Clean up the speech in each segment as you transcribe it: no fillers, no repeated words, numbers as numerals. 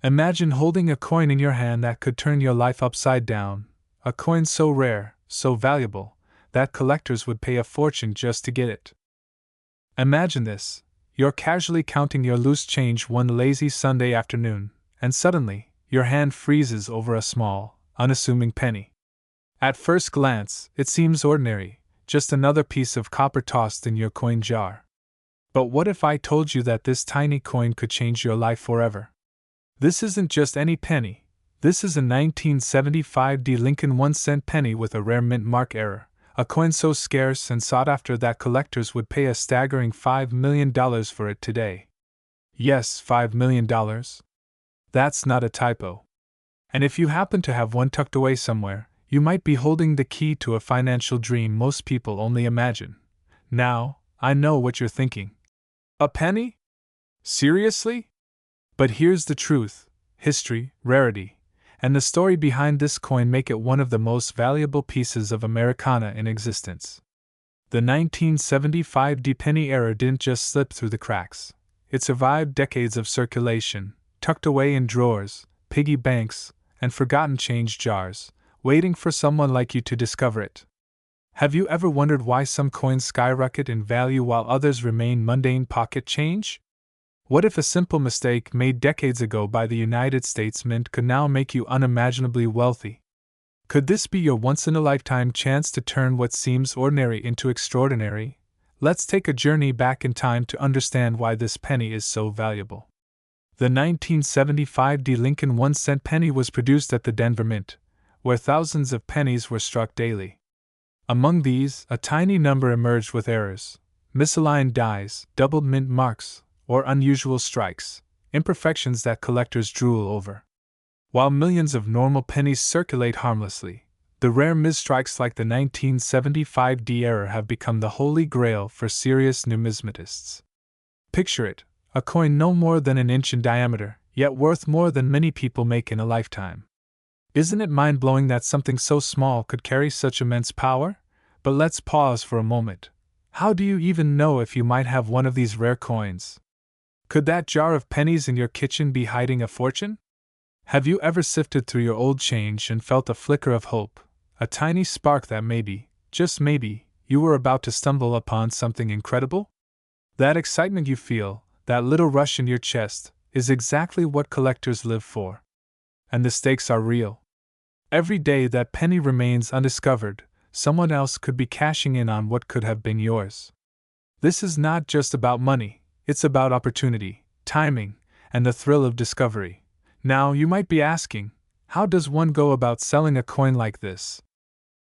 Imagine holding a coin in your hand that could turn your life upside down, a coin so rare, so valuable, that collectors would pay a fortune just to get it. Imagine this: you're casually counting your loose change one lazy Sunday afternoon, and suddenly, your hand freezes over a small, unassuming penny. At first glance, it seems ordinary, just another piece of copper tossed in your coin jar. But what if I told you that this tiny coin could change your life forever? This isn't just any penny. This is a 1975 D. Lincoln 1-cent penny with a rare mint mark error, a coin so scarce and sought after that collectors would pay a staggering $5 million for it today. Yes, $5 million. That's not a typo. And if you happen to have one tucked away somewhere, you might be holding the key to a financial dream most people only imagine. Now, I know what you're thinking. A penny? Seriously? But here's the truth: history, rarity, and the story behind this coin make it one of the most valuable pieces of Americana in existence. The 1975 D penny error didn't just slip through the cracks. It survived decades of circulation, tucked away in drawers, piggy banks, and forgotten change jars, waiting for someone like you to discover it. Have you ever wondered why some coins skyrocket in value while others remain mundane pocket change? What if a simple mistake made decades ago by the United States Mint could now make you unimaginably wealthy? Could this be your once-in-a-lifetime chance to turn what seems ordinary into extraordinary? Let's take a journey back in time to understand why this penny is so valuable. The 1975 D. Lincoln 1-cent penny was produced at the Denver Mint, where thousands of pennies were struck daily. Among these, a tiny number emerged with errors, misaligned dies, doubled mint marks, or unusual strikes, imperfections that collectors drool over. While millions of normal pennies circulate harmlessly, the rare misstrikes like the 1975 D error have become the holy grail for serious numismatists. Picture it: a coin no more than an inch in diameter, yet worth more than many people make in a lifetime. Isn't it mind-blowing that something so small could carry such immense power? But let's pause for a moment. How do you even know if you might have one of these rare coins? Could that jar of pennies in your kitchen be hiding a fortune? Have you ever sifted through your old change and felt a flicker of hope, a tiny spark that maybe, just maybe, you were about to stumble upon something incredible? That excitement you feel, that little rush in your chest, is exactly what collectors live for. And the stakes are real. Every day that penny remains undiscovered, someone else could be cashing in on what could have been yours. This is not just about money. It's about opportunity, timing, and the thrill of discovery. Now, you might be asking, how does one go about selling a coin like this?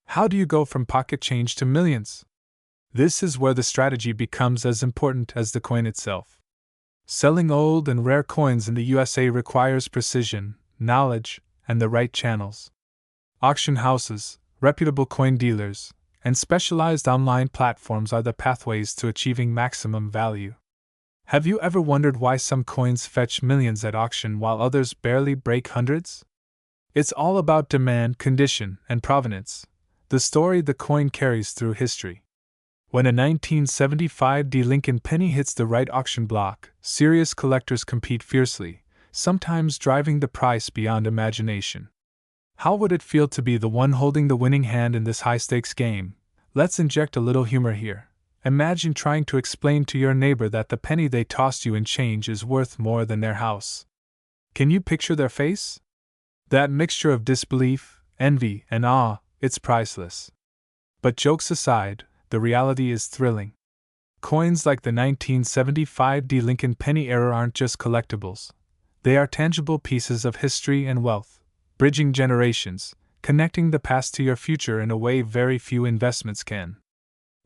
How do you go from pocket change to millions? This is where the strategy becomes as important as the coin itself. Selling old and rare coins in the USA requires precision, knowledge, and the right channels. Auction houses, reputable coin dealers, and specialized online platforms are the pathways to achieving maximum value. Have you ever wondered why some coins fetch millions at auction while others barely break hundreds? It's all about demand, condition, and provenance, the story the coin carries through history. When a 1975 D. Lincoln penny hits the right auction block, serious collectors compete fiercely, sometimes driving the price beyond imagination. How would it feel to be the one holding the winning hand in this high-stakes game? Let's inject a little humor here. Imagine trying to explain to your neighbor that the penny they tossed you in change is worth more than their house. Can you picture their face? That mixture of disbelief, envy, and awe, it's priceless. But jokes aside, the reality is thrilling. Coins like the 1975 D. Lincoln penny error aren't just collectibles. They are tangible pieces of history and wealth, bridging generations, connecting the past to your future in a way very few investments can.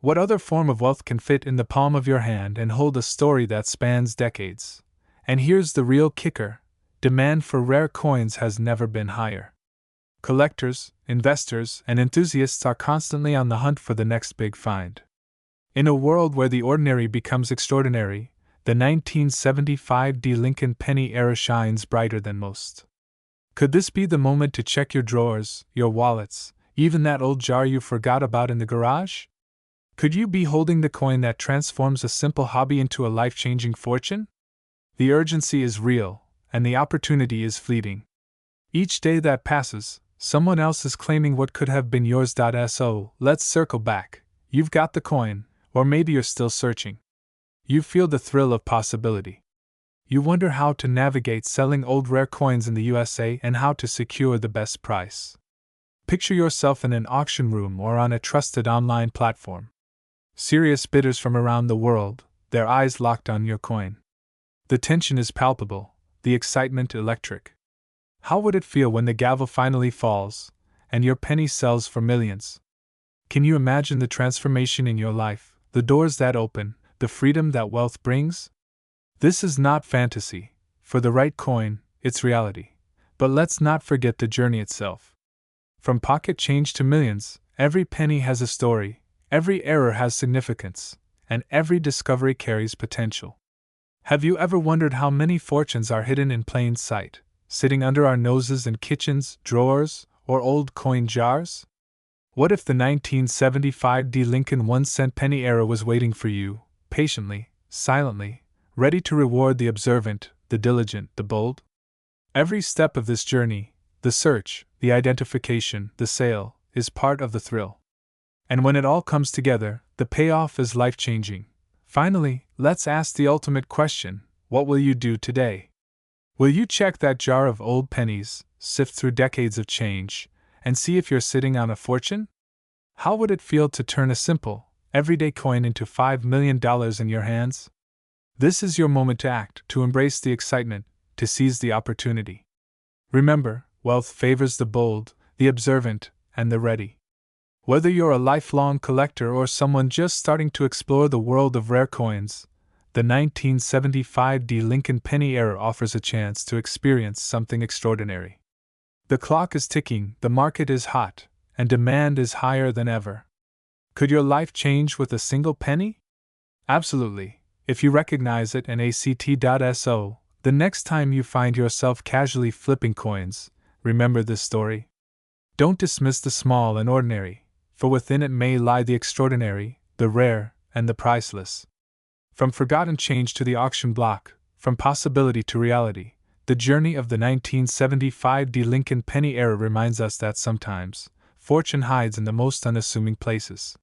What other form of wealth can fit in the palm of your hand and hold a story that spans decades? And here's the real kicker: demand for rare coins has never been higher. Collectors, investors, and enthusiasts are constantly on the hunt for the next big find. In a world where the ordinary becomes extraordinary, the 1975 D. Lincoln penny era shines brighter than most. Could this be the moment to check your drawers, your wallets, even that old jar you forgot about in the garage? Could you be holding the coin that transforms a simple hobby into a life-changing fortune? The urgency is real, and the opportunity is fleeting. Each day that passes, someone else is claiming what could have been yours. So let's circle back. You've got the coin, or maybe you're still searching. You feel the thrill of possibility. You wonder how to navigate selling old rare coins in the USA and how to secure the best price. Picture yourself in an auction room or on a trusted online platform. Serious bidders from around the world, their eyes locked on your coin. The tension is palpable, the excitement electric. How would it feel when the gavel finally falls, and your penny sells for millions? Can you imagine the transformation in your life, the doors that open, the freedom that wealth brings? This is not fantasy. For the right coin, it's reality. But let's not forget the journey itself. From pocket change to millions, every penny has a story, every error has significance, and every discovery carries potential. Have you ever wondered how many fortunes are hidden in plain sight, sitting under our noses in kitchens, drawers, or old coin jars? What if the 1975 Lincoln 1-cent penny era was waiting for you, patiently, silently, ready to reward the observant, the diligent, the bold? Every step of this journey, the search, the identification, the sale, is part of the thrill. And when it all comes together, the payoff is life-changing. Finally, let's ask the ultimate question: what will you do today? Will you check that jar of old pennies, sift through decades of change, and see if you're sitting on a fortune? How would it feel to turn a simple, everyday coin into $5 million in your hands? This is your moment to act, to embrace the excitement, to seize the opportunity. Remember, wealth favors the bold, the observant, and the ready. Whether you're a lifelong collector or someone just starting to explore the world of rare coins, the 1975 Lincoln penny era offers a chance to experience something extraordinary. The clock is ticking, the market is hot, and demand is higher than ever. Could your life change with a single penny? Absolutely, if you recognize it. And msot, the next time you find yourself casually flipping coins, remember this story. Don't dismiss the small and ordinary, for within it may lie the extraordinary, the rare, and the priceless. From forgotten change to the auction block, from possibility to reality, the journey of the 1975 Lincoln penny era reminds us that sometimes, fortune hides in the most unassuming places.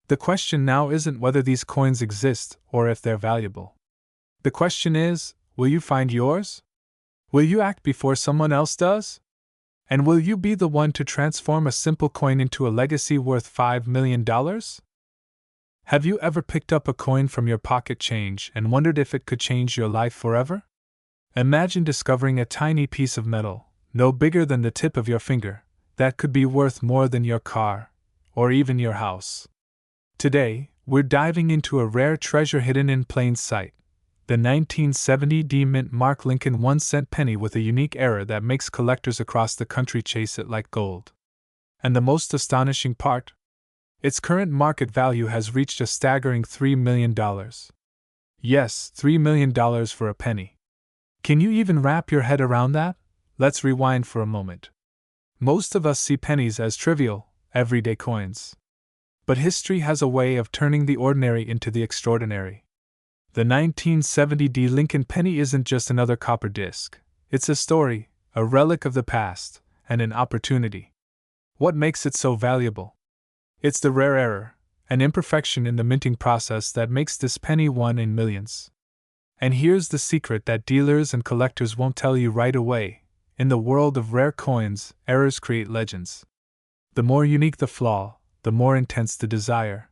The question now isn't whether these coins exist or if they're valuable. The question is, will you find yours? Will you act before someone else does? And will you be the one to transform a simple coin into a legacy worth $5 million? Have you ever picked up a coin from your pocket change and wondered if it could change your life forever? Imagine discovering a tiny piece of metal, no bigger than the tip of your finger, that could be worth more than your car, or even your house. Today, we're diving into a rare treasure hidden in plain sight, the 1970 Mint Mark Lincoln 1-cent penny with a unique error that makes collectors across the country chase it like gold. And the most astonishing part? Its current market value has reached a staggering $3 million. Yes, $3 million for a penny. Can you even wrap your head around that? Let's rewind for a moment. Most of us see pennies as trivial, everyday coins. But history has a way of turning the ordinary into the extraordinary. The 1970 Lincoln penny isn't just another copper disc. It's a story, a relic of the past, and an opportunity. What makes it so valuable? It's the rare error, an imperfection in the minting process that makes this penny one in millions. And here's the secret that dealers and collectors won't tell you right away. In the world of rare coins, errors create legends. The more unique the flaw, the more intense the desire.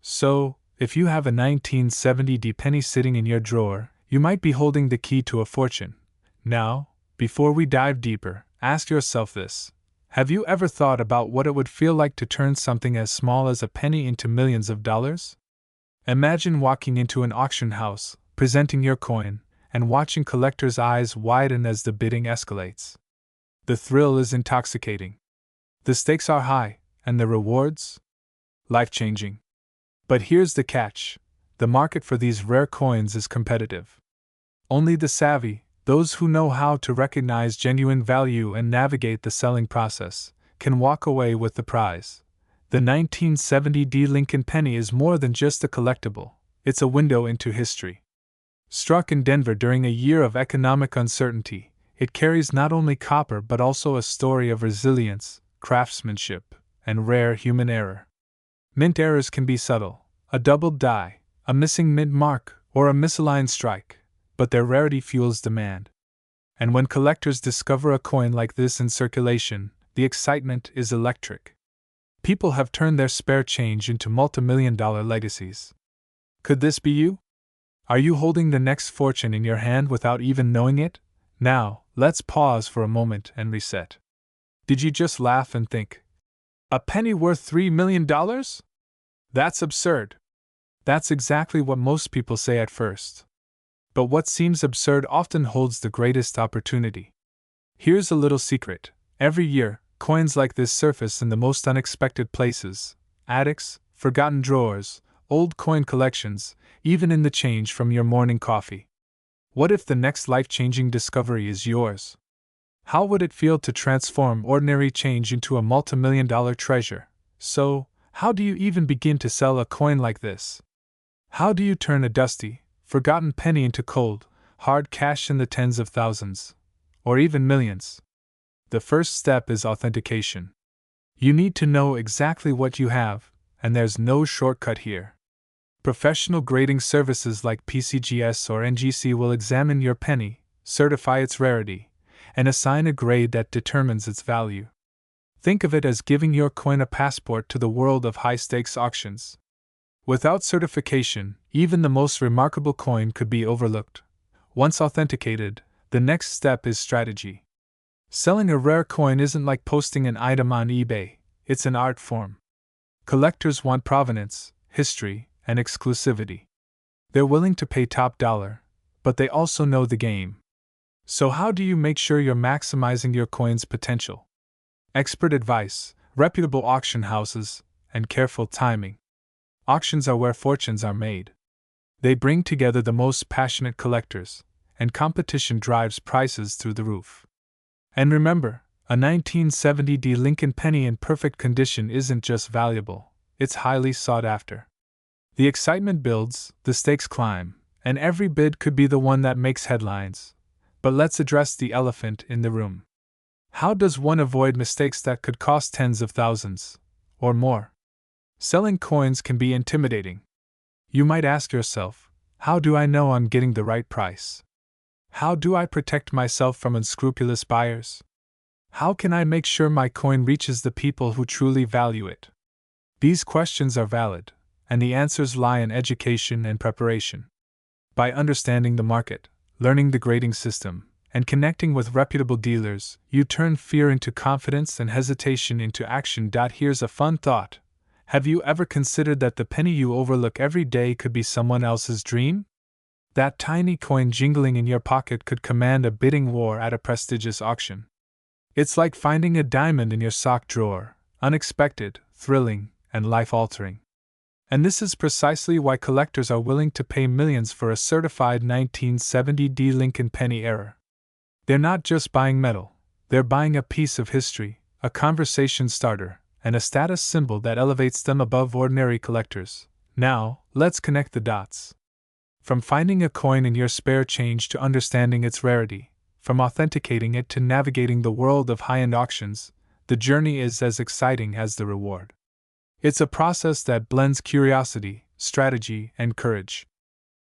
So, if you have a 1970 penny sitting in your drawer, you might be holding the key to a fortune. Now, before we dive deeper, ask yourself this. Have you ever thought about what it would feel like to turn something as small as a penny into millions of dollars? Imagine walking into an auction house, presenting your coin, and watching collectors' eyes widen as the bidding escalates. The thrill is intoxicating. The stakes are high, and the rewards? Life-changing. But here's the catch. The market for these rare coins is competitive. Only the savvy, those who know how to recognize genuine value and navigate the selling process, can walk away with the prize. The 1970 Lincoln penny is more than just a collectible, it's a window into history. Struck in Denver during a year of economic uncertainty, it carries not only copper but also a story of resilience, craftsmanship, and rare human error. Mint errors can be subtle: a doubled die, a missing mint mark, or a misaligned strike, but their rarity fuels demand. And when collectors discover a coin like this in circulation, the excitement is electric. People have turned their spare change into multimillion-dollar legacies. Could this be you? Are you holding the next fortune in your hand without even knowing it? Now, let's pause for a moment and reset. Did you just laugh and think, a penny worth $3 million? That's absurd. That's exactly what most people say at first. But what seems absurd often holds the greatest opportunity. Here's a little secret. Every year, coins like this surface in the most unexpected places: attics, forgotten drawers, old coin collections, even in the change from your morning coffee. What if the next life-changing discovery is yours? How would it feel to transform ordinary change into a multimillion-dollar treasure? So, how do you even begin to sell a coin like this? How do you turn a dusty, forgotten penny into cold, hard cash in the tens of thousands, or even millions? The first step is authentication. You need to know exactly what you have, and there's no shortcut here. Professional grading services like PCGS or NGC will examine your penny, certify its rarity, and assign a grade that determines its value. Think of it as giving your coin a passport to the world of high-stakes auctions. Without certification, even the most remarkable coin could be overlooked. Once authenticated, the next step is strategy. Selling a rare coin isn't like posting an item on eBay, it's an art form. Collectors want provenance, history, and exclusivity. They're willing to pay top dollar, but they also know the game. So how do you make sure you're maximizing your coin's potential? Expert advice, reputable auction houses, and careful timing. Auctions are where fortunes are made. They bring together the most passionate collectors, and competition drives prices through the roof. And remember, a 1970 Lincoln penny in perfect condition isn't just valuable, it's highly sought after. The excitement builds, the stakes climb, and every bid could be the one that makes headlines. But let's address the elephant in the room. How does one avoid mistakes that could cost tens of thousands, or more? Selling coins can be intimidating. You might ask yourself, how do I know I'm getting the right price? How do I protect myself from unscrupulous buyers? How can I make sure my coin reaches the people who truly value it? These questions are valid, and the answers lie in education and preparation. By understanding the market, learning the grading system, and connecting with reputable dealers, you turn fear into confidence and hesitation into action. Here's a fun thought. Have you ever considered that the penny you overlook every day could be someone else's dream? That tiny coin jingling in your pocket could command a bidding war at a prestigious auction. It's like finding a diamond in your sock drawer, unexpected, thrilling, and life-altering. And this is precisely why collectors are willing to pay millions for a certified 1970 Lincoln penny error. They're not just buying metal, they're buying a piece of history, a conversation starter, and a status symbol that elevates them above ordinary collectors. Now, let's connect the dots. From finding a coin in your spare change to understanding its rarity, from authenticating it to navigating the world of high-end auctions, the journey is as exciting as the reward. It's a process that blends curiosity, strategy, and courage.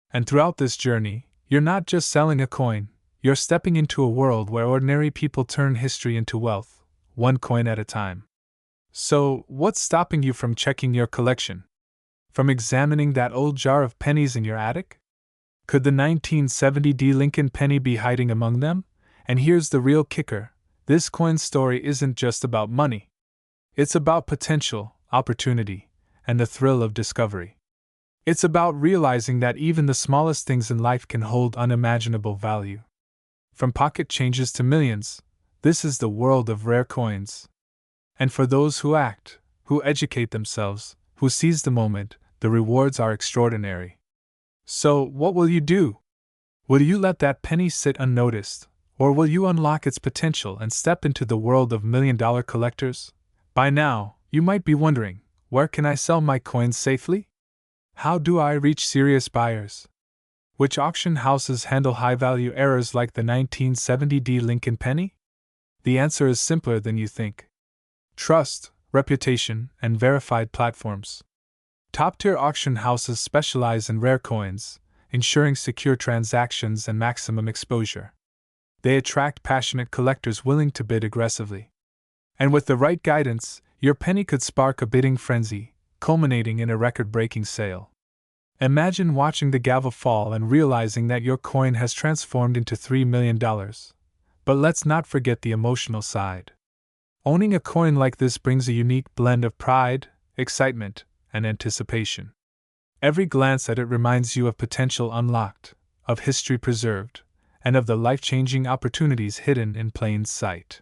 And throughout this journey, you're not just selling a coin, you're stepping into a world where ordinary people turn history into wealth, one coin at a time. So, what's stopping you from checking your collection? From examining that old jar of pennies in your attic? Could the 1970 Lincoln penny be hiding among them? And here's the real kicker: this coin story isn't just about money. It's about potential, opportunity, and the thrill of discovery. It's about realizing that even the smallest things in life can hold unimaginable value. From pocket changes to millions, this is the world of rare coins. And for those who act, who educate themselves, who seize the moment, the rewards are extraordinary. So, what will you do? Will you let that penny sit unnoticed, or will you unlock its potential and step into the world of million-dollar collectors? By now, you might be wondering, where can I sell my coins safely? How do I reach serious buyers? Which auction houses handle high-value errors like the 1970 Lincoln penny? The answer is simpler than you think. Trust, reputation, and verified platforms. Top-tier auction houses specialize in rare coins, ensuring secure transactions and maximum exposure. They attract passionate collectors willing to bid aggressively. And with the right guidance, your penny could spark a bidding frenzy, culminating in a record-breaking sale. Imagine watching the gavel fall and realizing that your coin has transformed into $3 million. But let's not forget the emotional side. Owning a coin like this brings a unique blend of pride, excitement, and anticipation. Every glance at it reminds you of potential unlocked, of history preserved, and of the life-changing opportunities hidden in plain sight.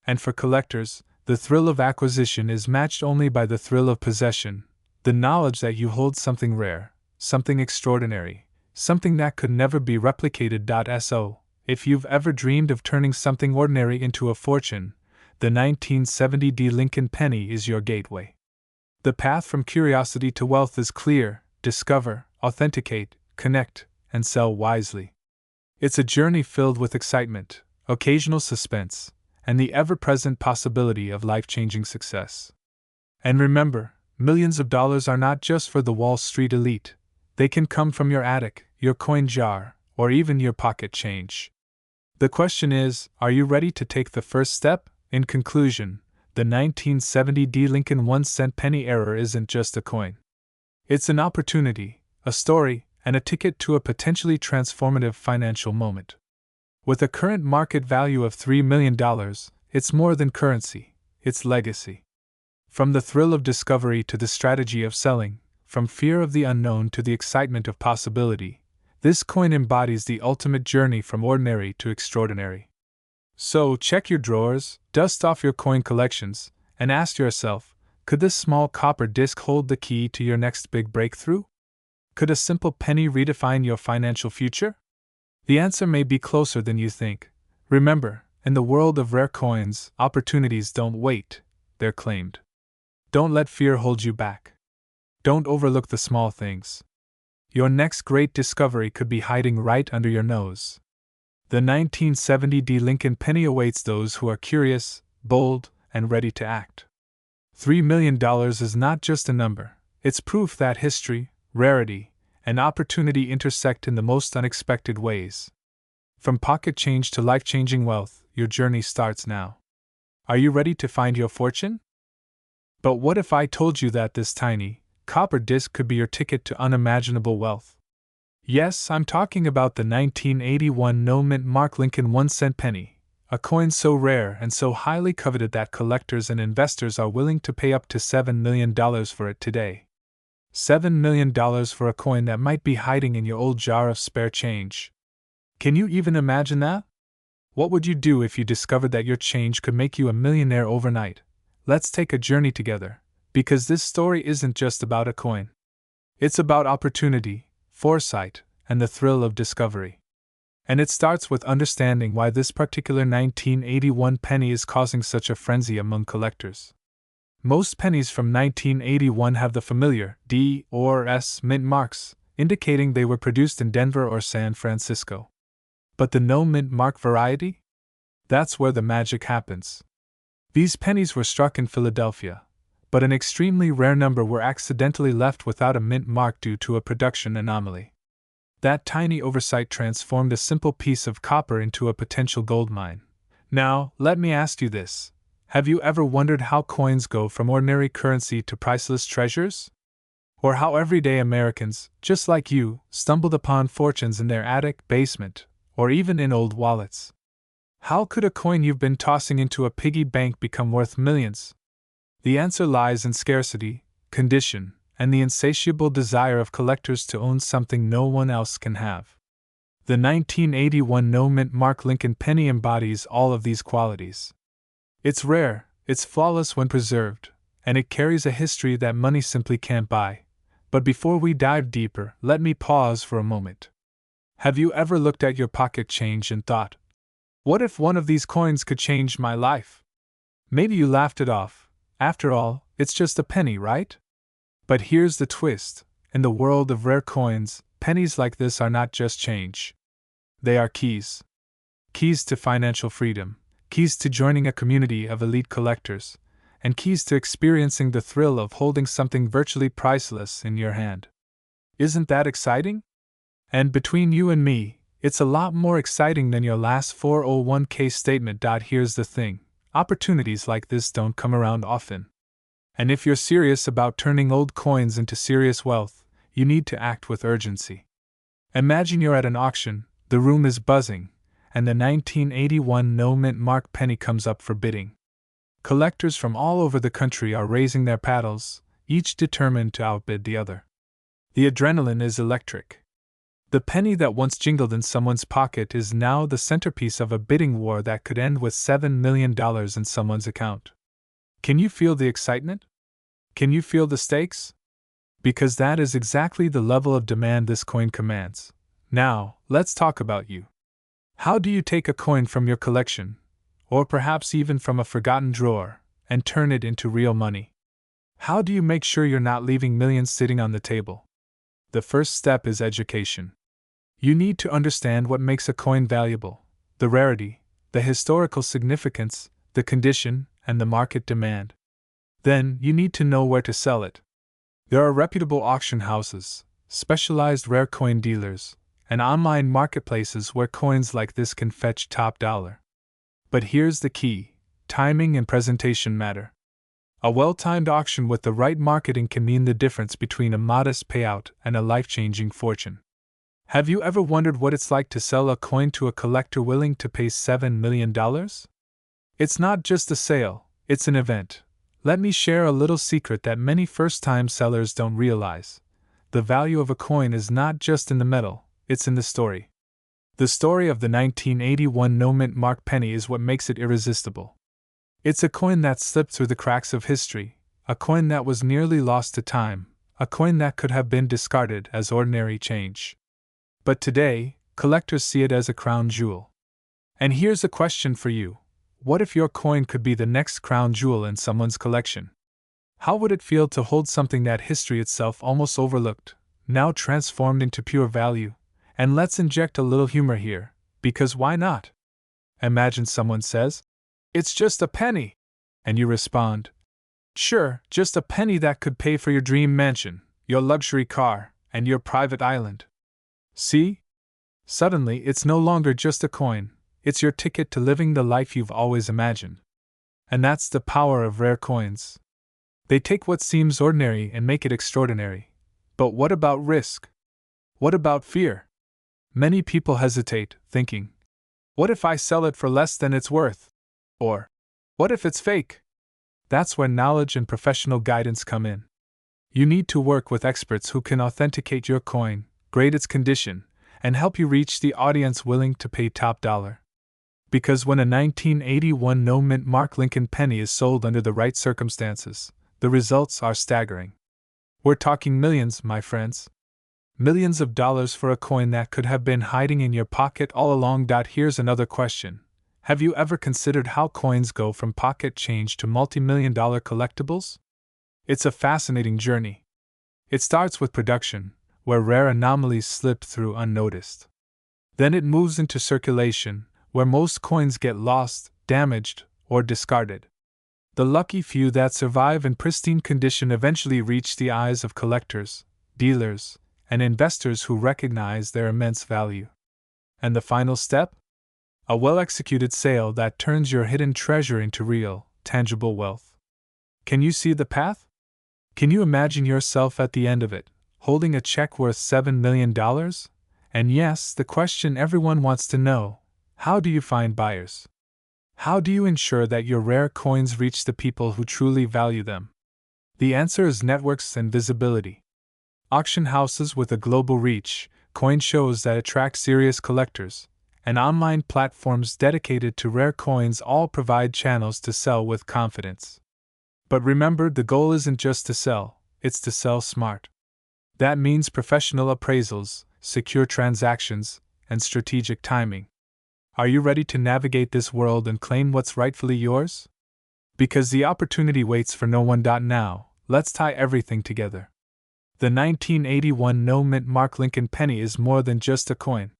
And for collectors, the thrill of acquisition is matched only by the thrill of possession, the knowledge that you hold something rare, something extraordinary, something that could never be replicated. So, if you've ever dreamed of turning something ordinary into a fortune, the 1970 Lincoln penny is your gateway. The path from curiosity to wealth is clear: discover, authenticate, connect, and sell wisely. It's a journey filled with excitement, occasional suspense, and the ever-present possibility of life-changing success. And remember, millions of dollars are not just for the Wall Street elite. They can come from your attic, your coin jar, or even your pocket change. The question is, are you ready to take the first step? In conclusion, the 1970 Lincoln 1-cent penny error isn't just a coin. It's an opportunity, a story, and a ticket to a potentially transformative financial moment. With a current market value of $3 million, it's more than currency, it's legacy. From the thrill of discovery to the strategy of selling, from fear of the unknown to the excitement of possibility, this coin embodies the ultimate journey from ordinary to extraordinary. So check your drawers, dust off your coin collections, and ask yourself, could this small copper disc hold the key to your next big breakthrough? Could a simple penny redefine your financial future? The answer may be closer than you think. Remember, in the world of rare coins, opportunities don't wait, they're claimed. Don't let fear hold you back. Don't overlook the small things. Your next great discovery could be hiding right under your nose. The 1970 Lincoln penny awaits those who are curious, bold, and ready to act. $3 million is not just a number, it's proof that history, rarity, and opportunity intersect in the most unexpected ways. From pocket change to life-changing wealth, your journey starts now. Are you ready to find your fortune? But what if I told you that this tiny, copper disc could be your ticket to unimaginable wealth? Yes, I'm talking about the 1981 no-mint mark Lincoln 1-cent penny, a coin so rare and so highly coveted that collectors and investors are willing to pay up to $7 million for it today. $7 million for a coin that might be hiding in your old jar of spare change. Can you even imagine that? What would you do if you discovered that your change could make you a millionaire overnight? Let's take a journey together, because this story isn't just about a coin. It's about opportunity, foresight, and the thrill of discovery. And it starts with understanding why this particular 1981 penny is causing such a frenzy among collectors. Most pennies from 1981 have the familiar D or S mint marks, indicating they were produced in Denver or San Francisco. But the no mint mark variety? That's where the magic happens. These pennies were struck in Philadelphia, but an extremely rare number were accidentally left without a mint mark due to a production anomaly. That tiny oversight transformed a simple piece of copper into a potential gold mine. Now, let me ask you this. Have you ever wondered how coins go from ordinary currency to priceless treasures? Or how everyday Americans, just like you, stumbled upon fortunes in their attic, basement, or even in old wallets? How could a coin you've been tossing into a piggy bank become worth millions? The answer lies in scarcity, condition, and the insatiable desire of collectors to own something no one else can have. The 1981 no-mint mark Lincoln penny embodies all of these qualities. It's rare, it's flawless when preserved, and it carries a history that money simply can't buy. But before we dive deeper, let me pause for a moment. Have you ever looked at your pocket change and thought, what if one of these coins could change my life? Maybe you laughed it off. After all, it's just a penny, right? But here's the twist. In the world of rare coins, pennies like this are not just change. They are keys. Keys to financial freedom, keys to joining a community of elite collectors, and keys to experiencing the thrill of holding something virtually priceless in your hand. Isn't that exciting? And between you and me, it's a lot more exciting than your last 401k statement. Here's the thing: opportunities like this don't come around often. And if you're serious about turning old coins into serious wealth, you need to act with urgency. Imagine you're at an auction, the room is buzzing, and the 1981 no-mint mark penny comes up for bidding. Collectors from all over the country are raising their paddles, each determined to outbid the other. The adrenaline is electric. The penny that once jingled in someone's pocket is now the centerpiece of a bidding war that could end with $7 million in someone's account. Can you feel the excitement? Can you feel the stakes? Because that is exactly the level of demand this coin commands. Now, let's talk about you. How do you take a coin from your collection, or perhaps even from a forgotten drawer, and turn it into real money? How do you make sure you're not leaving millions sitting on the table? The first step is education. You need to understand what makes a coin valuable: the rarity, the historical significance, the condition, and the market demand. Then, you need to know where to sell it. There are reputable auction houses, specialized rare coin dealers, and online marketplaces where coins like this can fetch top dollar. But here's the key: timing and presentation matter. A well-timed auction with the right marketing can mean the difference between a modest payout and a life-changing fortune. Have you ever wondered what it's like to sell a coin to a collector willing to pay $7 million? It's not just a sale, it's an event. Let me share a little secret that many first-time sellers don't realize. The value of a coin is not just in the metal, it's in the story. The story of the 1981 no-mint mark penny is what makes it irresistible. It's a coin that slipped through the cracks of history, a coin that was nearly lost to time, a coin that could have been discarded as ordinary change. But today, collectors see it as a crown jewel. And here's a question for you: what if your coin could be the next crown jewel in someone's collection? How would it feel to hold something that history itself almost overlooked, now transformed into pure value? And let's inject a little humor here, because why not? Imagine someone says, "It's just a penny," and you respond, "Sure, just a penny that could pay for your dream mansion, your luxury car, and your private island." See? Suddenly, it's no longer just a coin, it's your ticket to living the life you've always imagined. And that's the power of rare coins. They take what seems ordinary and make it extraordinary. But what about risk? What about fear? Many people hesitate, thinking, what if I sell it for less than it's worth? Or, what if it's fake? That's where knowledge and professional guidance come in. You need to work with experts who can authenticate your coin, grade its condition, and help you reach the audience willing to pay top dollar. Because when a 1981 no-mint mark Lincoln penny is sold under the right circumstances, the results are staggering. We're talking millions, my friends. Millions of dollars for a coin that could have been hiding in your pocket all along. Here's another question. Have you ever considered how coins go from pocket change to multi-million-dollar collectibles? It's a fascinating journey. It starts with production, where rare anomalies slip through unnoticed. Then it moves into circulation, where most coins get lost, damaged, or discarded. The lucky few that survive in pristine condition eventually reach the eyes of collectors, dealers, and investors who recognize their immense value. And the final step? A well-executed sale that turns your hidden treasure into real, tangible wealth. Can you see the path? Can you imagine yourself at the end of it, holding a check worth $7 million? And yes, the question everyone wants to know: how do you find buyers? How do you ensure that your rare coins reach the people who truly value them? The answer is networks and visibility. Auction houses with a global reach, coin shows that attract serious collectors, and online platforms dedicated to rare coins all provide channels to sell with confidence. But remember, the goal isn't just to sell, it's to sell smart. That means professional appraisals, secure transactions, and strategic timing. Are you ready to navigate this world and claim what's rightfully yours? Because the opportunity waits for no one. Now, let's tie everything together. The 1981 no-mint Mark Lincoln penny is more than just a coin.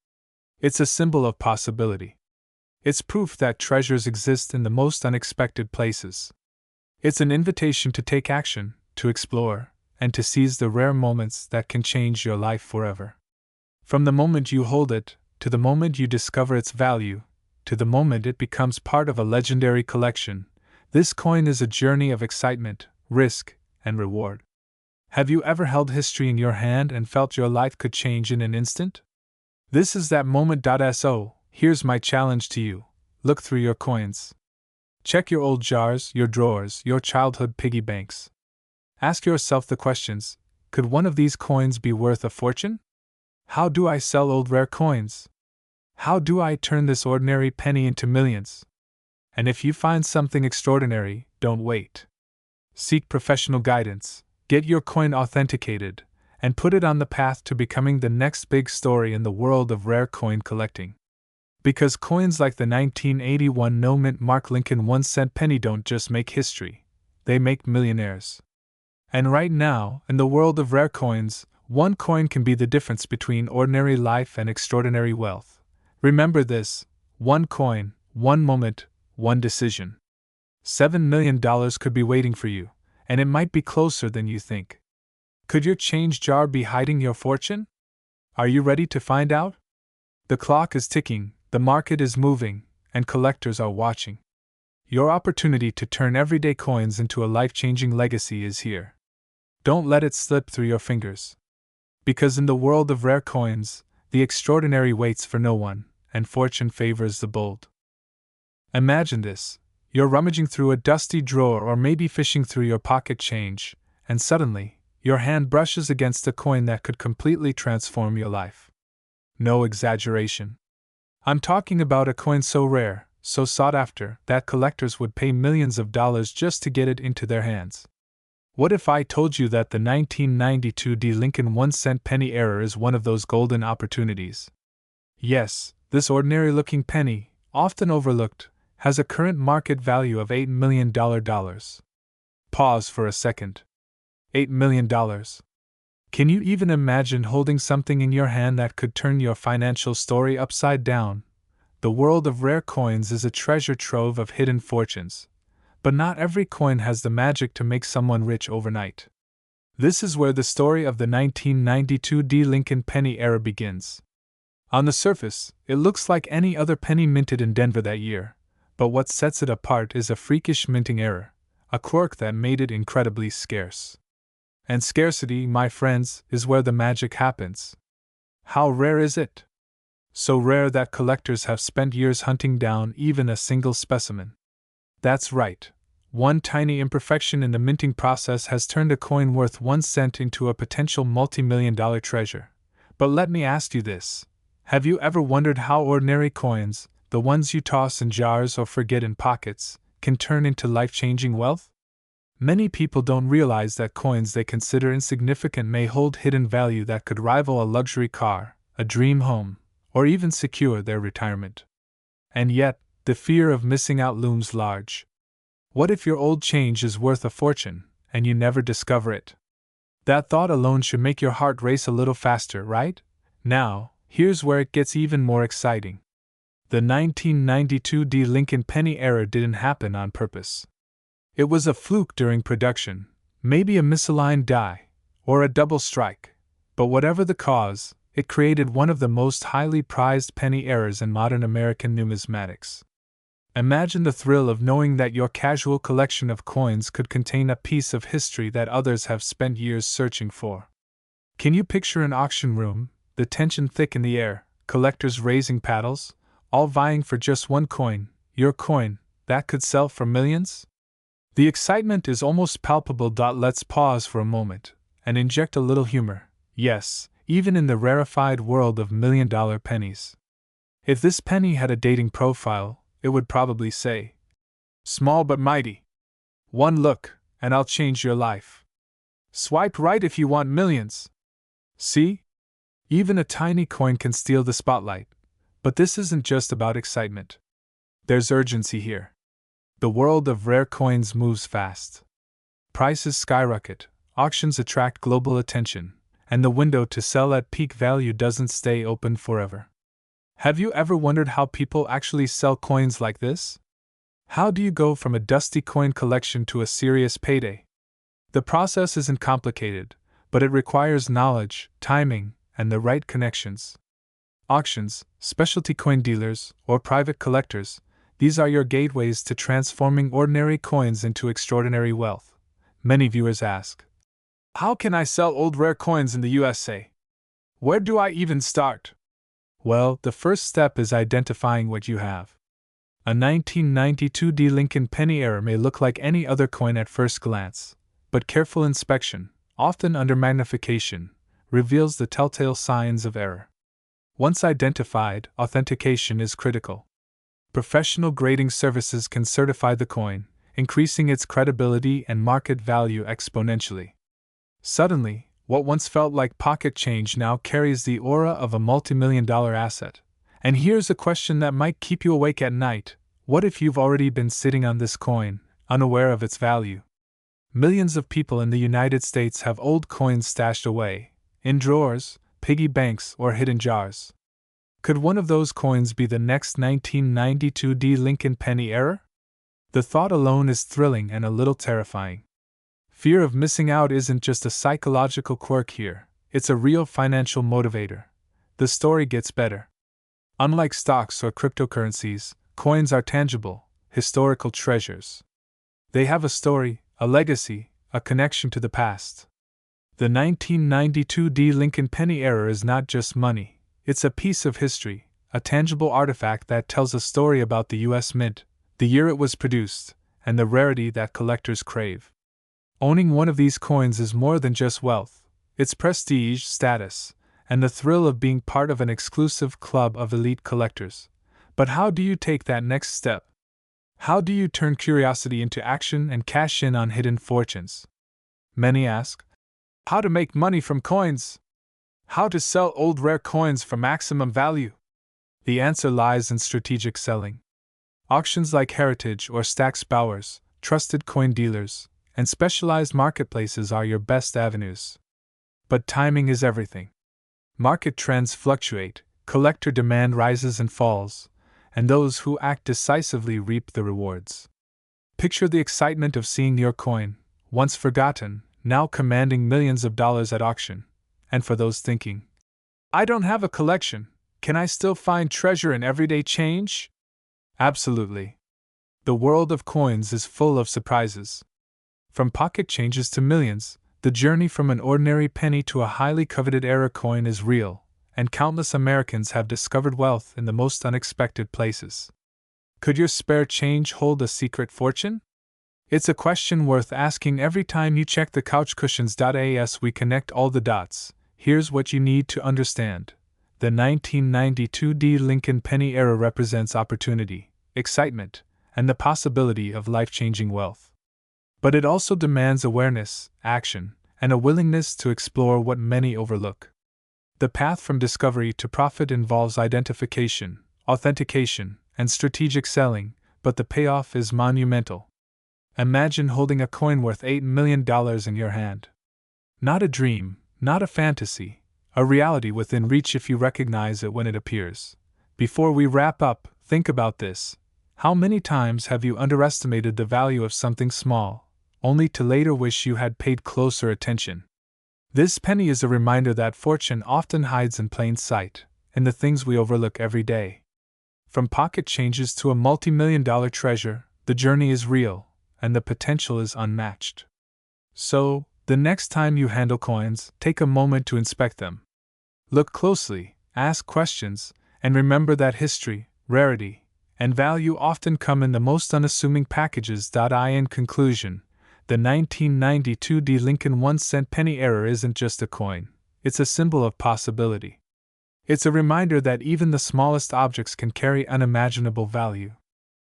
It's a symbol of possibility. It's proof that treasures exist in the most unexpected places. It's an invitation to take action, to explore, and to seize the rare moments that can change your life forever. From the moment you hold it, to the moment you discover its value, to the moment it becomes part of a legendary collection, this coin is a journey of excitement, risk, and reward. Have you ever held history in your hand and felt your life could change in an instant? This is that moment. So, here's my challenge to you. Look through your coins. Check your old jars, your drawers, your childhood piggy banks. Ask yourself the questions: could one of these coins be worth a fortune? How do I sell old rare coins? How do I turn this ordinary penny into millions? And if you find something extraordinary, don't wait. Seek professional guidance, get your coin authenticated, and put it on the path to becoming the next big story in the world of rare coin collecting. Because coins like the 1981 no-mint Mark Lincoln 1-cent penny don't just make history, they make millionaires. And right now, in the world of rare coins, one coin can be the difference between ordinary life and extraordinary wealth. Remember this: one coin, one moment, one decision. $7 million could be waiting for you, and it might be closer than you think. Could your change jar be hiding your fortune? Are you ready to find out? The clock is ticking, the market is moving, and collectors are watching. Your opportunity to turn everyday coins into a life-changing legacy is here. Don't let it slip through your fingers. Because in the world of rare coins, the extraordinary waits for no one, and fortune favors the bold. Imagine this: you're rummaging through a dusty drawer or maybe fishing through your pocket change, and suddenly, your hand brushes against a coin that could completely transform your life. No exaggeration. I'm talking about a coin so rare, so sought after, that collectors would pay millions of dollars just to get it into their hands. What if I told you that the 1992 Lincoln 1-cent penny era is one of those golden opportunities? Yes, this ordinary-looking penny, often overlooked, has a current market value of $8 million. Pause for a second. $8 million. Can you even imagine holding something in your hand that could turn your financial story upside down? The world of rare coins is a treasure trove of hidden fortunes. But not every coin has the magic to make someone rich overnight. This is where the story of the 1992 Lincoln penny era begins. On the surface, it looks like any other penny minted in Denver that year, but what sets it apart is a freakish minting error, a quirk that made it incredibly scarce. And scarcity, my friends, is where the magic happens. How rare is it? So rare that collectors have spent years hunting down even a single specimen. That's right. One tiny imperfection in the minting process has turned a coin worth 1 cent into a potential multi-million-dollar treasure. But let me ask you this: have you ever wondered how ordinary coins, the ones you toss in jars or forget in pockets, can turn into life-changing wealth? Many people don't realize that coins they consider insignificant may hold hidden value that could rival a luxury car, a dream home, or even secure their retirement. And yet, the fear of missing out looms large. What if your old change is worth a fortune, and you never discover it? That thought alone should make your heart race a little faster, right? Now, here's where it gets even more exciting. The 1992 Lincoln penny era didn't happen on purpose. It was a fluke during production, maybe a misaligned die, or a double strike. But whatever the cause, it created one of the most highly prized penny eras in modern American numismatics. Imagine the thrill of knowing that your casual collection of coins could contain a piece of history that others have spent years searching for. Can you picture an auction room, the tension thick in the air, collectors raising paddles, all vying for just one coin, your coin, that could sell for millions? The excitement is almost palpable. Let's pause for a moment and inject a little humor. Yes, even in the rarefied world of million-dollar pennies. If this penny had a dating profile, it would probably say, "Small but mighty. One look, and I'll change your life. Swipe right if you want millions." See? Even a tiny coin can steal the spotlight. But this isn't just about excitement. There's urgency here. The world of rare coins moves fast. Prices skyrocket, auctions attract global attention, and the window to sell at peak value doesn't stay open forever. Have you ever wondered how people actually sell coins like this? How do you go from a dusty coin collection to a serious payday? The process isn't complicated, but it requires knowledge, timing, and the right connections. Auctions, specialty coin dealers, or private collectors, these are your gateways to transforming ordinary coins into extraordinary wealth. Many viewers ask, how can I sell old rare coins in the USA? Where do I even start? Well, the first step is identifying what you have. A 1992 D Lincoln penny error may look like any other coin at first glance, but careful inspection, often under magnification, reveals the telltale signs of error. Once identified, authentication is critical. Professional grading services can certify the coin, increasing its credibility and market value exponentially. Suddenly, what once felt like pocket change now carries the aura of a multi-million-dollar asset. And here's a question that might keep you awake at night: what if you've already been sitting on this coin, unaware of its value? Millions of people in the United States have old coins stashed away, in drawers, piggy banks, or hidden jars. Could one of those coins be the next 1992 D Lincoln penny error? The thought alone is thrilling and a little terrifying. Fear of missing out isn't just a psychological quirk here, it's a real financial motivator. The story gets better. Unlike stocks or cryptocurrencies, coins are tangible, historical treasures. They have a story, a legacy, a connection to the past. The 1992 D Lincoln penny error is not just money, it's a piece of history, a tangible artifact that tells a story about the U.S. Mint, the year it was produced, and the rarity that collectors crave. Owning one of these coins is more than just wealth, it's prestige, status, and the thrill of being part of an exclusive club of elite collectors. But how do you take that next step? How do you turn curiosity into action and cash in on hidden fortunes? Many ask, how to make money from coins? How to sell old rare coins for maximum value? The answer lies in strategic selling. Auctions like Heritage or Stack's Bowers, trusted coin dealers, and specialized marketplaces are your best avenues. But timing is everything. Market trends fluctuate, collector demand rises and falls, and those who act decisively reap the rewards. Picture the excitement of seeing your coin, once forgotten, now commanding millions of dollars at auction. And for those thinking, I don't have a collection, can I still find treasure in everyday change? Absolutely. The world of coins is full of surprises. From pocket changes to millions, the journey from an ordinary penny to a highly coveted era coin is real, and countless Americans have discovered wealth in the most unexpected places. Could your spare change hold a secret fortune? It's a question worth asking every time you check the couchcushions.as. We connect all the dots. Here's what you need to understand. The 1992 D Lincoln penny era represents opportunity, excitement, and the possibility of life-changing wealth. But it also demands awareness, action, and a willingness to explore what many overlook. The path from discovery to profit involves identification, authentication, and strategic selling, but the payoff is monumental. Imagine holding a coin worth $8 million in your hand. Not a dream, not a fantasy, a reality within reach if you recognize it when it appears. Before we wrap up, think about this. How many times have you underestimated the value of something small, only to later wish you had paid closer attention? This penny is a reminder that fortune often hides in plain sight, in the things we overlook every day. From pocket changes to a multi-million-dollar treasure, the journey is real, and the potential is unmatched. So, the next time you handle coins, take a moment to inspect them. Look closely, ask questions, and remember that history, rarity, and value often come in the most unassuming packages. In conclusion, the 1992 D Lincoln 1-cent penny error isn't just a coin, it's a symbol of possibility. It's a reminder that even the smallest objects can carry unimaginable value.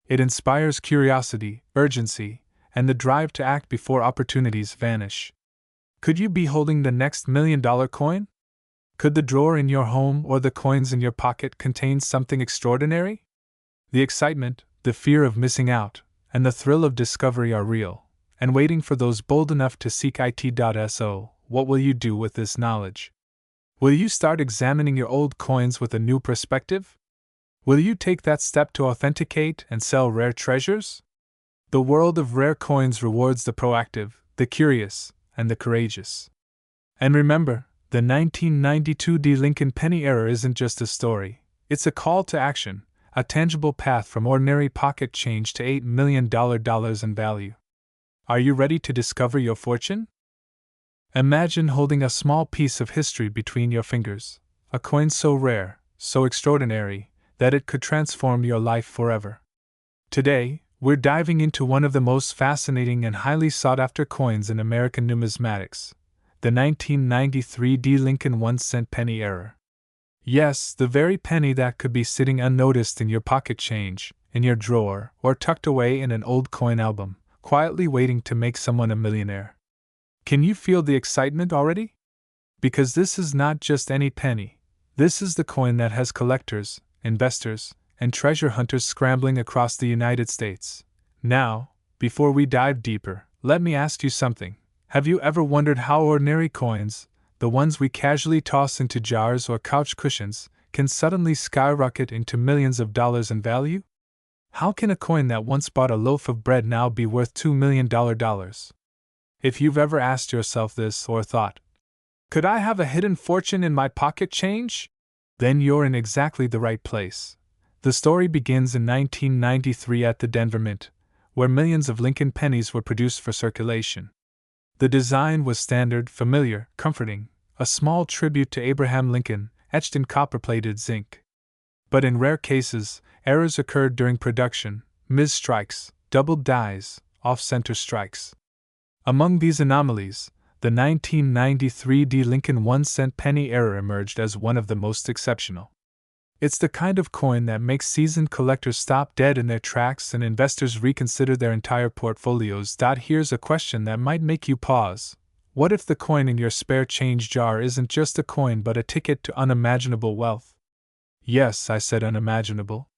It inspires curiosity, urgency, and the drive to act before opportunities vanish. Could you be holding the next $1 million coin? Could the drawer in your home or the coins in your pocket contain something extraordinary? The excitement, the fear of missing out, and the thrill of discovery are real, and waiting for those bold enough to seek it.so. What will you do with this knowledge? Will you start examining your old coins with a new perspective? Will you take that step to authenticate and sell rare treasures? The world of rare coins rewards the proactive, the curious, and the courageous. And remember, the 1992 D. Lincoln penny error isn't just a story, it's a call to action, a tangible path from ordinary pocket change to $8 million in value. Are you ready to discover your fortune? Imagine holding a small piece of history between your fingers, a coin so rare, so extraordinary, that it could transform your life forever. Today, we're diving into one of the most fascinating and highly sought-after coins in American numismatics, the 1993 D. Lincoln 1-cent penny error. Yes, the very penny that could be sitting unnoticed in your pocket change, in your drawer, or tucked away in an old coin album, quietly waiting to make someone a millionaire. Can you feel the excitement already? Because this is not just any penny. This is the coin that has collectors, investors, and treasure hunters scrambling across the United States. Now, before we dive deeper, let me ask you something. Have you ever wondered how ordinary coins, the ones we casually toss into jars or couch cushions, can suddenly skyrocket into millions of dollars in value? How can a coin that once bought a loaf of bread now be worth $2 million? If you've ever asked yourself this or thought, could I have a hidden fortune in my pocket change? Then you're in exactly the right place. The story begins in 1993 at the Denver Mint, where millions of Lincoln pennies were produced for circulation. The design was standard, familiar, comforting, a small tribute to Abraham Lincoln, etched in copper-plated zinc. But in rare cases, errors occurred during production, mis-strikes, doubled dies, off-center strikes. Among these anomalies, the 1993 D. Lincoln 1-cent penny error emerged as one of the most exceptional. It's the kind of coin that makes seasoned collectors stop dead in their tracks and investors reconsider their entire portfolios. Here's a question that might make you pause. What if the coin in your spare change jar isn't just a coin but a ticket to unimaginable wealth? Yes, I said unimaginable.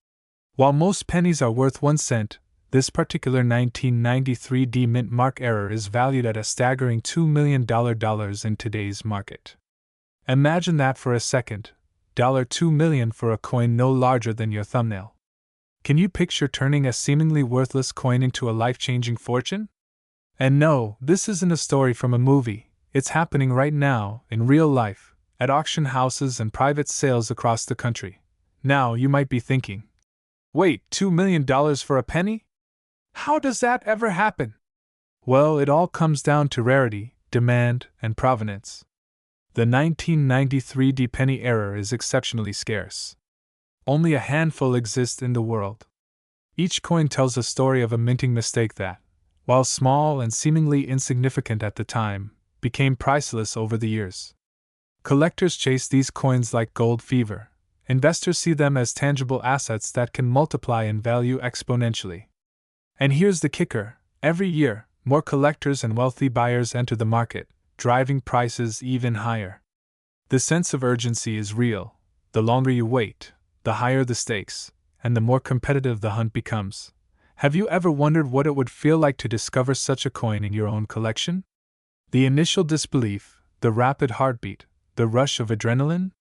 While most pennies are worth 1 cent, this particular 1993 D Mint mark error is valued at a staggering $2 million in today's market. Imagine that for a second. $2 million for a coin no larger than your thumbnail. Can you picture turning a seemingly worthless coin into a life-changing fortune? And no, this isn't a story from a movie. It's happening right now, in real life, at auction houses and private sales across the country. Now, you might be thinking, wait, $2 million for a penny? How does that ever happen? Well, it all comes down to rarity, demand, and provenance. The 1993 D penny error is exceptionally scarce. Only a handful exist in the world. Each coin tells a story of a minting mistake that, while small and seemingly insignificant at the time, became priceless over the years. Collectors chase these coins like gold fever. Investors see them as tangible assets that can multiply in value exponentially. And here's the kicker: every year, more collectors and wealthy buyers enter the market, driving prices even higher. The sense of urgency is real. The longer you wait, the higher the stakes, and the more competitive the hunt becomes. Have you ever wondered what it would feel like to discover such a coin in your own collection? The initial disbelief, the rapid heartbeat, the rush of adrenaline?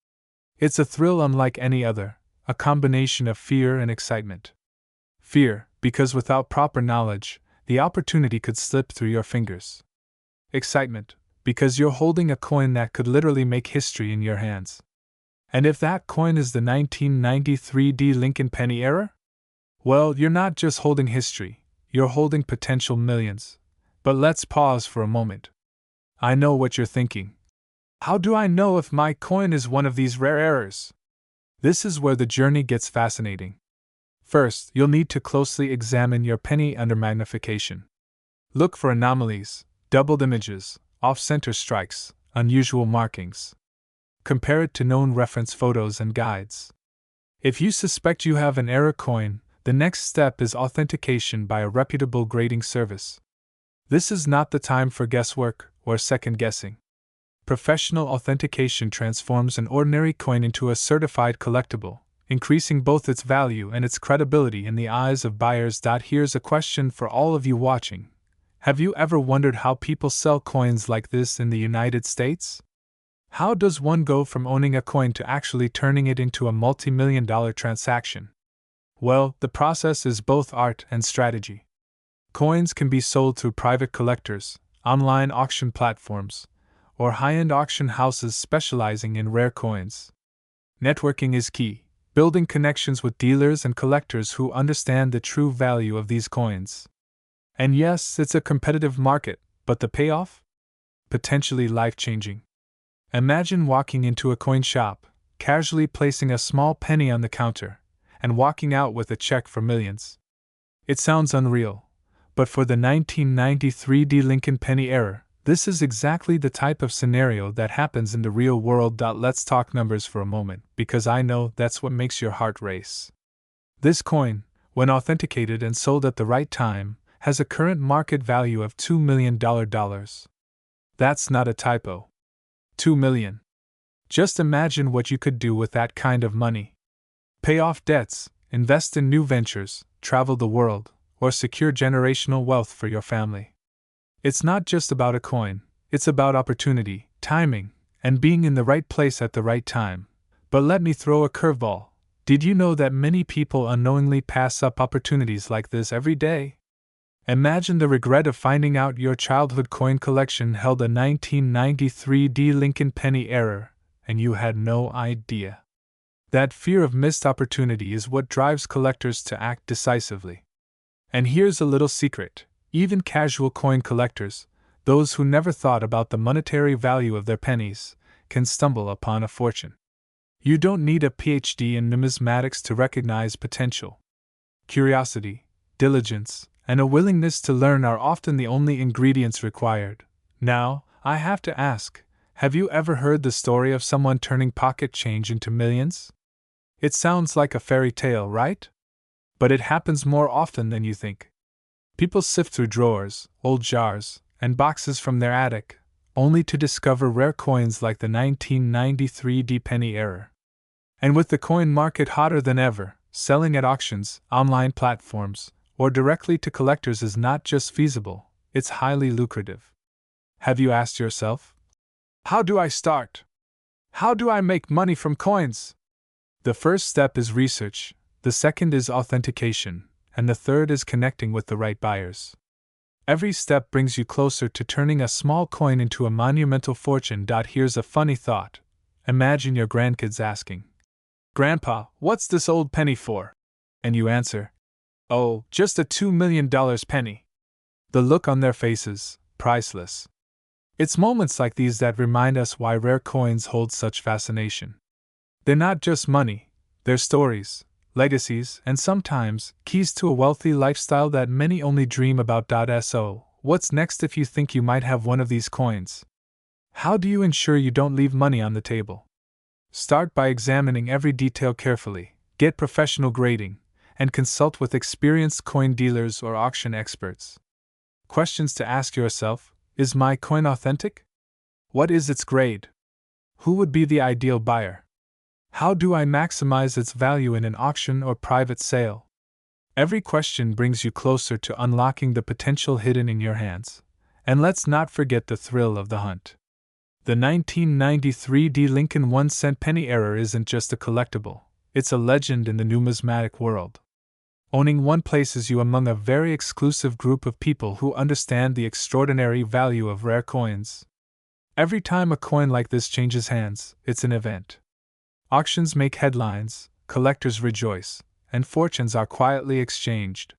It's a thrill unlike any other, a combination of fear and excitement. Fear, because without proper knowledge, the opportunity could slip through your fingers. Excitement, because you're holding a coin that could literally make history in your hands. And if that coin is the 1993 D Lincoln penny error? Well, you're not just holding history, you're holding potential millions. But let's pause for a moment. I know what you're thinking. How do I know if my coin is one of these rare errors? This is where the journey gets fascinating. First, you'll need to closely examine your penny under magnification. Look for anomalies, doubled images, off-center strikes, unusual markings. Compare it to known reference photos and guides. If you suspect you have an error coin, the next step is authentication by a reputable grading service. This is not the time for guesswork or second-guessing. Professional authentication transforms an ordinary coin into a certified collectible, increasing both its value and its credibility in the eyes of buyers. Here's a question for all of you watching. Have you ever wondered how people sell coins like this in the United States? How does one go from owning a coin to actually turning it into a multi-million-dollar transaction? Well, the process is both art and strategy. Coins can be sold through private collectors, online auction platforms, or high-end auction houses specializing in rare coins. Networking is key, building connections with dealers and collectors who understand the true value of these coins. And yes, it's a competitive market, but the payoff? Potentially life-changing. Imagine walking into a coin shop, casually placing a small penny on the counter, and walking out with a check for millions. It sounds unreal, but for the 1993 D. Lincoln penny era, this is exactly the type of scenario that happens in the real world. Let's talk numbers for a moment, because I know that's what makes your heart race. This coin, when authenticated and sold at the right time, has a current market value of $2 million. That's not a typo. 2 million. Just imagine what you could do with that kind of money. Pay off debts, invest in new ventures, travel the world, or secure generational wealth for your family. It's not just about a coin, it's about opportunity, timing, and being in the right place at the right time. But let me throw a curveball. Did you know that many people unknowingly pass up opportunities like this every day? Imagine the regret of finding out your childhood coin collection held a 1993 D. Lincoln penny error, and you had no idea. That fear of missed opportunity is what drives collectors to act decisively. And here's a little secret: even casual coin collectors, those who never thought about the monetary value of their pennies, can stumble upon a fortune. You don't need a PhD in numismatics to recognize potential. Curiosity, diligence, and a willingness to learn are often the only ingredients required. Now, I have to ask, have you ever heard the story of someone turning pocket change into millions? It sounds like a fairy tale, right? But it happens more often than you think. People sift through drawers, old jars, and boxes from their attic, only to discover rare coins like the 1993 D penny error. And with the coin market hotter than ever, selling at auctions, online platforms, or directly to collectors is not just feasible, it's highly lucrative. Have you asked yourself, how do I start? How do I make money from coins? The first step is research, the second is authentication, and the third is connecting with the right buyers. Every step brings you closer to turning a small coin into a monumental fortune. Here's a funny thought. Imagine your grandkids asking, "Grandpa, what's this old penny for?" And you answer, "Oh, just a $2 million penny." The look on their faces, priceless. It's moments like these that remind us why rare coins hold such fascination. They're not just money, they're stories, legacies, and sometimes keys to a wealthy lifestyle that many only dream about. So, what's next if you think you might have one of these coins? How do you ensure you don't leave money on the table? Start by examining every detail carefully, get professional grading, and consult with experienced coin dealers or auction experts. Questions to ask yourself: is my coin authentic? What is its grade? Who would be the ideal buyer? How do I maximize its value in an auction or private sale? Every question brings you closer to unlocking the potential hidden in your hands. And let's not forget the thrill of the hunt. The 1993 D. Lincoln 1-cent penny error isn't just a collectible, it's a legend in the numismatic world. Owning one places you among a very exclusive group of people who understand the extraordinary value of rare coins. Every time a coin like this changes hands, it's an event. Auctions make headlines, collectors rejoice, and fortunes are quietly exchanged.